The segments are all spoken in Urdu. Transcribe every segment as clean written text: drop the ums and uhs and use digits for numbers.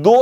2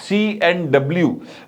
CNW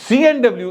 CNW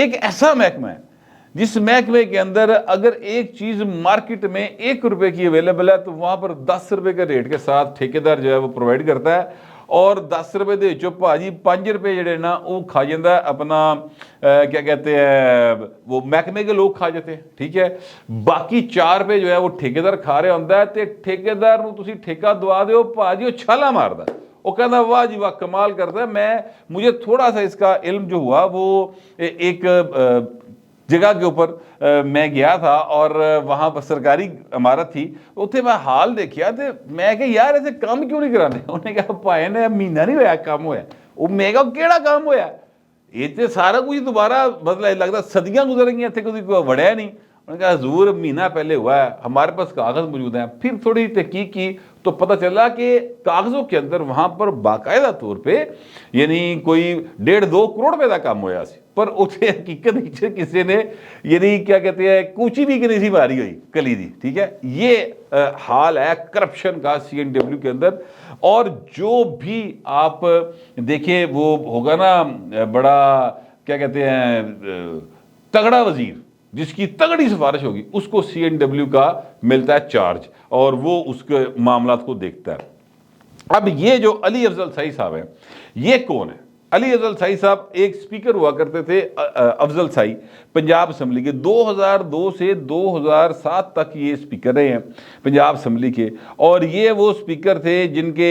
ایک ایسا محکمہ ہے جس محکمے کے اندر اگر ایک چیز مارکیٹ میں 1 روپے کی اویلیبل ہے تو وہاں پر 10 روپے کے ریٹ کے ساتھ ٹھیکیدار جو ہے وہ پرووائڈ کرتا ہے، اور 10 روپے دے چو پاجی 5 روپے جڑے نا وہ کھا جاتا ہے اپنا کیا کہتے ہیں وہ محکمے کے لوگ کھا جاتے ہیں، ٹھیک ہے، باقی 4 روپے جو ہے وہ ٹھیکیدار کھا رہے ہوتا ہے، تے ٹھیکیدار نو تسی ٹھیکہ دوا دیو پاجی وہ چھالا ماردا ہے، وہ کہتا واہ جی واہ کمال کرتا ہے۔ مجھے تھوڑا سا اس کا علم جو ہوا وہ ایک جگہ کے اوپر میں گیا تھا اور وہاں پر سرکاری عمارت تھی، اتنے میں حال دیکھیا تھے، میں کہ یار ایسے کام کیوں نہیں کرانے؟ انہوں نے کہا پائے نے مہینہ نہیں ہویا کام ہویا، وہ میں کہا کیڑا کام ہویا؟ یہ تے سارا کچھ دوبارہ مطلب لگتا صدیاں گزر گئی اتنے کوئی وڑیا نہیں۔ انہوں نے کہا حضور مہینہ پہلے ہوا ہے، ہمارے پاس کاغذ موجود ہیں۔ پھر تھوڑی تحقیق کی تو پتہ چلا کہ کاغذوں کے اندر وہاں پر باقاعدہ طور پہ یعنی کوئی 1.5-2 کروڑ روپے کا کام ہوا سی، پر اتنے حقیقت کسی نے یعنی کیا کہتے ہیں کوچی بھی کہ نہیں سی ماری ہوئی کلی دی، ٹھیک ہے۔ یہ حال ہے کرپشن کا CNW کے اندر، اور جو بھی آپ دیکھیں وہ ہوگا نا بڑا کیا کہتے ہیں تگڑا وزیر جس کی تگڑی سفارش ہوگی، اس کو CNW کا ملتا ہے چارج اور وہ اس کے معاملات کو دیکھتا ہے۔ اب یہ جو علی افضل سعید صاحب ہیں، یہ کون ہے؟ علی افضل سعید صاحب ایک سپیکر ہوا کرتے تھے افضل سعید پنجاب اسمبلی کے، 2002 سے 2007 تک یہ سپیکر رہے ہیں پنجاب اسمبلی کے، اور یہ وہ سپیکر تھے جن کے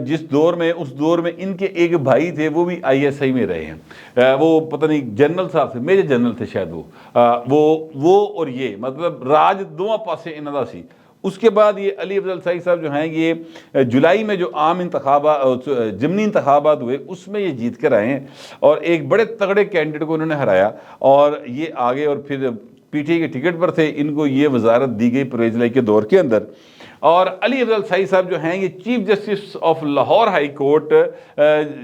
جس دور میں اس دور میں ان کے ایک بھائی تھے وہ بھی ISI میں رہے ہیں، وہ پتہ نہیں جنرل صاحب تھے، میجر جنرل تھے شاید وہ اور یہ مطلب راج دونوں پاسے انہوں دا سی۔ اس کے بعد یہ علی افضل سعید صاحب جو ہیں یہ جولائی میں جو عام انتخابات ضمنی انتخابات ہوئے اس میں یہ جیت کر آئے ہیں، اور ایک بڑے تگڑے کینڈیڈیٹ کو انہوں نے ہرایا اور یہ آگے، اور پھر PTI کے ٹکٹ پر تھے، ان کو یہ وزارت دی گئی پرویز الہی کے دور کے اندر۔ اور علی افضل سعید صاحب جو ہیں یہ chief justice of Lahore high court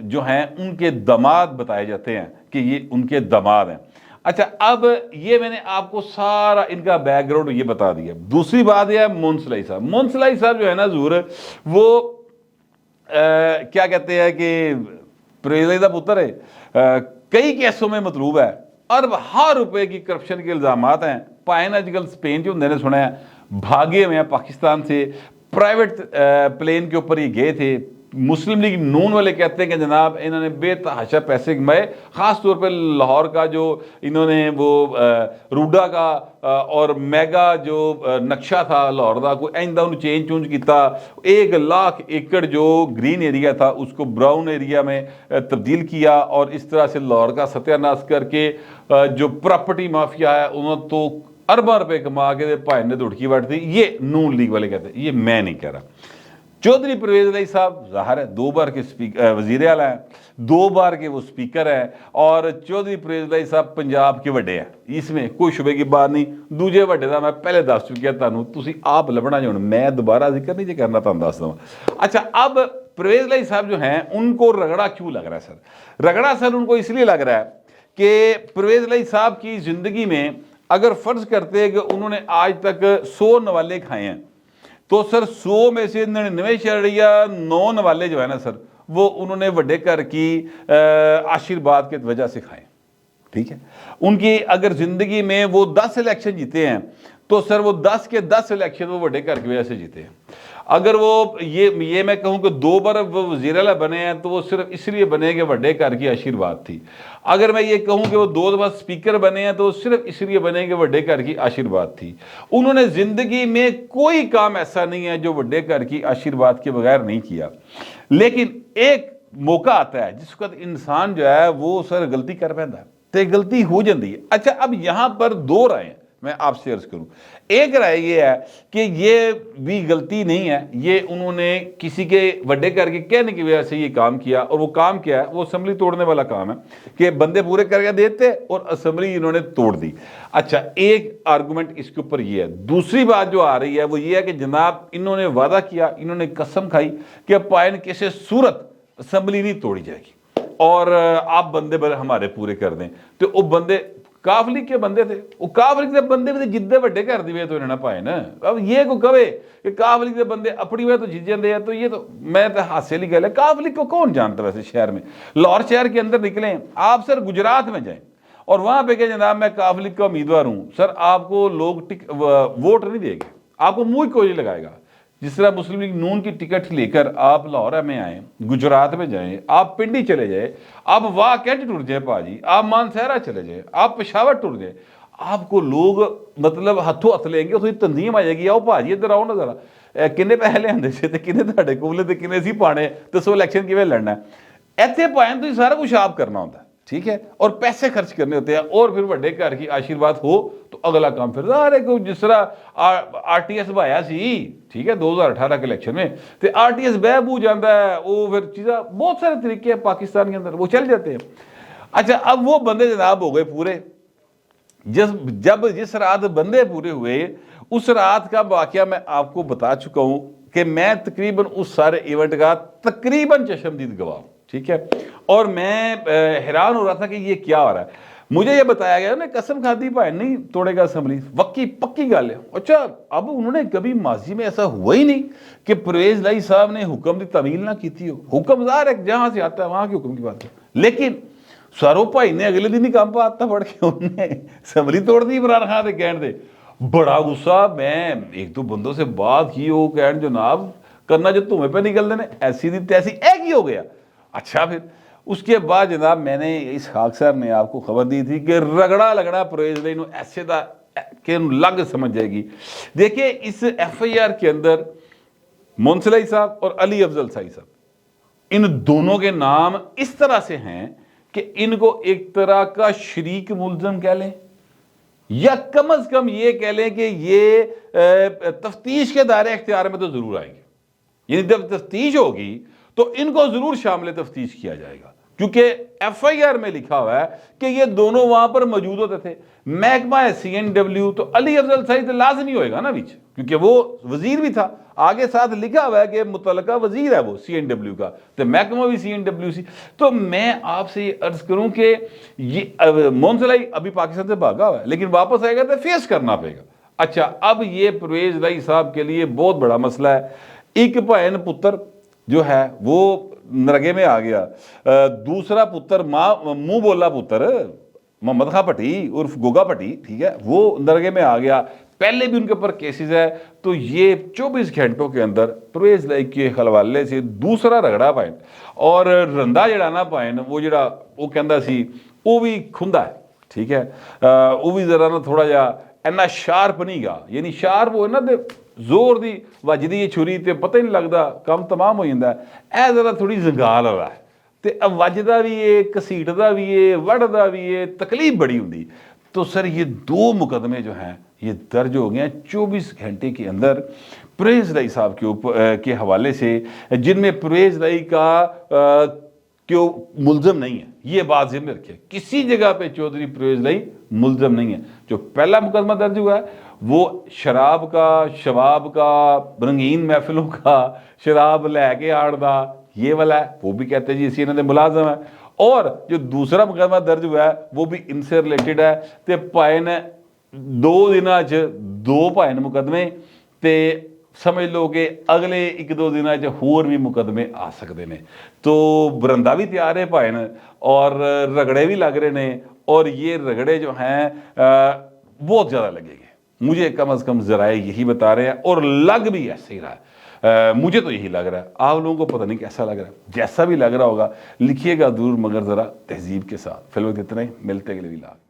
جو ہیں ان کے داماد بتائے جاتے ہیں کہ یہ ان کے داماد ہیں۔ اچھا، اب یہ میں نے آپ کو سارا ان کا بیک گراؤنڈ یہ بتا دیا۔ دوسری بات یہ ہے مونسلائی صاحب، مونسلائی صاحب جو ہے نا حضور وہ کیا کہتے ہیں کہ پرویز الہی دا پتر ہے، کئی کیسوں میں مطلوب ہے، ارب روپے کی کرپشن کے الزامات ہیں، پائن آج کل اسپین جو نے سنا ہے بھاگے ہوئے ہیں پاکستان سے، پرائیویٹ پلین کے اوپر یہ گئے تھے۔ مسلم لیگ نون والے کہتے ہیں کہ جناب انہوں نے بے تحاشا پیسے کمائے، خاص طور پہ لاہور کا جو انہوں نے وہ روڈا کا اور میگا جو نقشہ تھا لاہور کا کوئی آئندہ انہوں چونج کیتا، 1 لاکھ ایکڑ جو گرین ایریا تھا اس کو براؤن ایریا میں تبدیل کیا، اور اس طرح سے لاہور کا ستیہ ناش کر کے جو پراپرٹی مافیا ہے انہوں تو ارباں روپے کما کے بھائی نے دھڑکی بیٹھ دی۔ یہ نون لیگ والے کہتے ہیں، یہ میں نہیں کہہ رہا۔ چودھری پرویز الہی صاحب ظاہر ہے 2 بار کے وزیر اعلیٰ ہیں، 2 بار کے وہ سپیکر ہیں، اور چودھری پرویز الہی صاحب پنجاب کے وڈے ہیں، اس میں کوئی شبے کی بات نہیں۔ دوجے وڈے دا میں پہلے دس چکیا تانوں، تسی آپ لبنا جو میں دوبارہ ذکر نہیں کرنا تانوں دس دوں۔ اچھا، اب پرویز الہی صاحب جو ہیں ان کو رگڑا کیوں لگ رہا ہے سر؟ رگڑا سر ان کو اس لیے لگ رہا ہے کہ پرویز الہی صاحب کی زندگی میں اگر فرض کرتے ہیں کہ انہوں نے آج تک 100 نوالے کھائے ہیں تو سر 100 میں سے 99.9 نوالے جو ہے نا سر وہ انہوں نے وڈے گھر کی آشیرواد کے وجہ سے کھائے، ٹھیک ہے۔ ان کی اگر زندگی میں وہ 10 الیکشن جیتے ہیں تو سر وہ 10 کے 10 الیکشن وہ وڈے گھر کی وجہ سے جیتے ہیں۔ اگر وہ یہ میں کہوں کہ 2 بار وہ وزیر اعلیٰ بنے ہیں تو وہ صرف اس لیے بنے کہ وڈے گھر کی آشیرواد تھی۔ اگر میں یہ کہوں کہ وہ 2 دفعہ سپیکر بنے ہیں تو وہ صرف اس لیے بنے کہ وڈے گھر کی آشیرواد تھی۔ انہوں نے زندگی میں کوئی کام ایسا نہیں ہے جو وڈے گھر کی آشیرواد کے بغیر نہیں کیا، لیکن ایک موقع آتا ہے جس وقت انسان جو ہے وہ سر غلطی کر پیندا ہے تے غلطی ہو جاندی ہے۔ اچھا، اب یہاں پر 2 رائے ہیں، میں آپ سے عرض کروں۔ ایک رائے یہ ہے کہ یہ بھی غلطی نہیں ہے، یہ انہوں نے کسی کے وڈے گھر کے کہنے کی وجہ سے یہ کام کیا، اور وہ کام کیا ہے وہ اسمبلی توڑنے والا کام ہے کہ بندے پورے کر کے دیتے اور اسمبلی انہوں نے توڑ دی۔ اچھا، ایک آرگومنٹ اس کے اوپر یہ ہے۔ دوسری بات جو آ رہی ہے وہ یہ ہے کہ جناب انہوں نے وعدہ کیا، انہوں نے قسم کھائی کہ پائن کسی صورت اسمبلی نہیں توڑی جائے گی اور آپ بندے ہمارے پورے کر دیں۔ تو وہ بندے کاف لیگ کے بندے تھے، وہ کاف لیگ کے بندے بھی جدے وڈے کر دیوے تو انہوں نے پائے نا۔ اب یہ کو کہے کہ کاف لیگ کے بندے اپنی وجہ تو جیت جاندے ہیں تو یہ تو میں تو ہاسے لی گل ہے۔ کاف لیگ کو کون جانتا ویسے شہر میں؟ لاہور شہر کے اندر نکلیں آپ سر گجرات میں جائیں اور وہاں پہ کہ جناب میں کاف لیگ کا امیدوار ہوں، سر آپ کو لوگ ووٹ نہیں دے گے، آپ کو منہ کوئی نہیں لگائے گا۔ جس طرح مسلم لیگ نون کی ٹکٹ لے کر آپ لاہور میں آئیں، گجرات میں جائیں، آپ پنڈی چلے جائیں، آپ واہ کینٹ ٹر جائیں پاجی، آپ مانسہرہ چلے جائیں، آپ پشاور ٹر جائیں، آپ کو لوگ مطلب ہاتھوں ہاتھ لیں گے، اس کی تنظیم آ جائے گی، آؤ پاجی ادھر آؤ نا ذرا، کنے پیسے لے آندے سے کنے تھوڑے کولے تے کنے سی پانے تو سو الیکشن کیویں لڑنا ہے، ایتھے پائیں تو سارا کچھ آپ کرنا ہوتا ہے، ٹھیک ہے، اور پیسے خرچ کرنے ہوتے ہیں، اور پھر بڑے گھر کی آشیرواد ہو تو اگلا کام پھر ظاہر ہے کہ جس طرح آر ٹی ایس بھایا سی، ٹھیک ہے، 2018 کے الیکشن میں تو آر ٹی ایس بہ بو جاتا ہے، وہ پھر چیزاں بہت سارے طریقے ہیں پاکستان کے اندر وہ چل جاتے ہیں۔ اچھا اب وہ بندے جناب ہو گئے پورے، جب جس رات بندے پورے ہوئے اس رات کا واقعہ میں آپ کو بتا چکا ہوں کہ میں تقریباً اس سارے ایونٹ کا تقریباً چشمدید گواہ ہوں، ٹھیک ہے، اور میں حیران ہو رہا تھا کہ یہ کیا ہو رہا ہے۔ مجھے یہ بتایا گیا نا قسم کھادی بھائی نہیں توڑے گا اسمبلی، وقی پکی گل ہے۔ اچھا اب انہوں نے کبھی ماضی میں ایسا ہوا ہی نہیں کہ پرویز لائی صاحب نے حکم دی تعمیل نہ کیتی ہو، حکم ظاہر ہے جہاں سے آتا ہے وہاں کے حکم کی بات ہے، لیکن سارو بھائی نے اگلے دن ہی کام پہ آتا پڑھ کے انہوں نے اسمبلی توڑ دی عمران خان دے کہن دے، بڑا غصہ۔ میں ایک دو بندوں سے بات کی، وہ کہن جناب کرنا جو تمہیں پہ نکل دینے ایسی دی تیسی ایک ہی ہو گیا۔ اچھا پھر اس کے بعد جناب میں نے اس خاک صاحب نے آپ کو خبر دی تھی کہ رگڑا لگڑا پرویز لئی ایسے دا کہ لگ سمجھ جائے گی۔ دیکھیں اس ایف آئی آر کے اندر منصلائی صاحب اور علی افضل سائی صاحب، ان دونوں کے نام اس طرح سے ہیں کہ ان کو ایک طرح کا شریک ملزم کہہ لیں، یا کم از کم یہ کہہ لیں کہ یہ تفتیش کے دائرے اختیار میں تو ضرور آئیں گے، یعنی جب تفتیش ہوگی تو ان کو ضرور شامل تفتیش کیا جائے گا، کیونکہ ایف آئی آر میں لکھا ہوا ہے کہ یہ دونوں وہاں پر موجود ہوتے تھے۔ محکمہ سی این ڈبلیو تو علی افضل سعید تو لازمی ہوئے گا نا بیچ، کیونکہ وہ وزیر بھی تھا، آگے ساتھ لکھا ہوا ہے کہ متعلقہ وزیر ہے وہ سی این ڈبلیو کا، تو محکمہ بھی سی این ڈبلیو سی۔ تو میں آپ سے یہ عرض کروں کہ یہ منصلائی ابھی پاکستان سے بھاگا ہوا ہے لیکن واپس آئے گا تو فیس کرنا پڑے گا۔ اچھا اب یہ پرویز لائی صاحب کے لیے بہت بڑا مسئلہ ہے۔ ایک بہن پتر جو ہے وہ نرگے میں آ گیا، دوسرا پتر منہ بولا پتر محمد خان پٹی عرف گوگا پٹی، ٹھیک ہے، وہ نرگے میں آ گیا، پہلے بھی ان کے اوپر کیسز ہے۔ تو یہ 24 گھنٹوں کے اندر پرویز لائی کے حوالے سے دوسرا رگڑا پائن، اور رندا جڑا نا پائن وہ کہندا سی وہ بھی کھندا ہے، ٹھیک ہے، وہ بھی ذرا نا تھوڑا جا اینا شارپ نہیں گا، یعنی شارپ وہ نا زور دی وجدی چھری تے پتہ ہی نہیں لگتا کام تمام ہو جاتا ہے، اے ذرا تھوڑی زنگال ہو رہا ہے تے اب وجدا بھی ہے، کسیٹدا بھی ہے، وڑدا بھی ہے، تکلیف بڑی ہوندی۔ تو سر یہ دو مقدمے جو ہیں یہ درج ہو گئے ہیں 24 گھنٹے کے اندر پرویز لائی صاحب کے حوالے سے، جن میں پرویز لائی کا ملزم نہیں ہے، یہ بات ذہن میں رکھیں، کسی جگہ پہ چودھری پرویز لائی ملزم نہیں ہے۔ جو پہلا مقدمہ درج ہوا ہے وہ شراب کا، شباب کا، رنگین محفلوں کا، شراب لے کے آڑ دا یہ والا ہے، وہ بھی کہتے ہیں جی اسی انہوں نے ملازم ہے۔ اور جو دوسرا مقدمہ درج ہوا ہے وہ بھی ان سے ریلیٹڈ ہے، تے پائن 2 دنوں دو پائن مقدمے، تے سمجھ لو کہ اگلے 1-2 دنوں ہور بھی مقدمے آ سکتے ہیں۔ تو برندہ بھی تیار ہے پائن، اور رگڑے بھی لگ رہے ہیں، اور یہ رگڑے جو ہیں بہت زیادہ لگے گے، مجھے کم از کم ذرائع یہی بتا رہے ہیں، اور لگ بھی ایسے ہی رہا ہے، مجھے تو یہی لگ رہا ہے۔ آپ لوگوں کو پتہ نہیں کیسا لگ رہا ہے، جیسا بھی لگ رہا ہوگا لکھیے گا ضرور، مگر ذرا تہذیب کے ساتھ۔ فی الوقت اتنا ہی، ملتے اگلے ویلاگ۔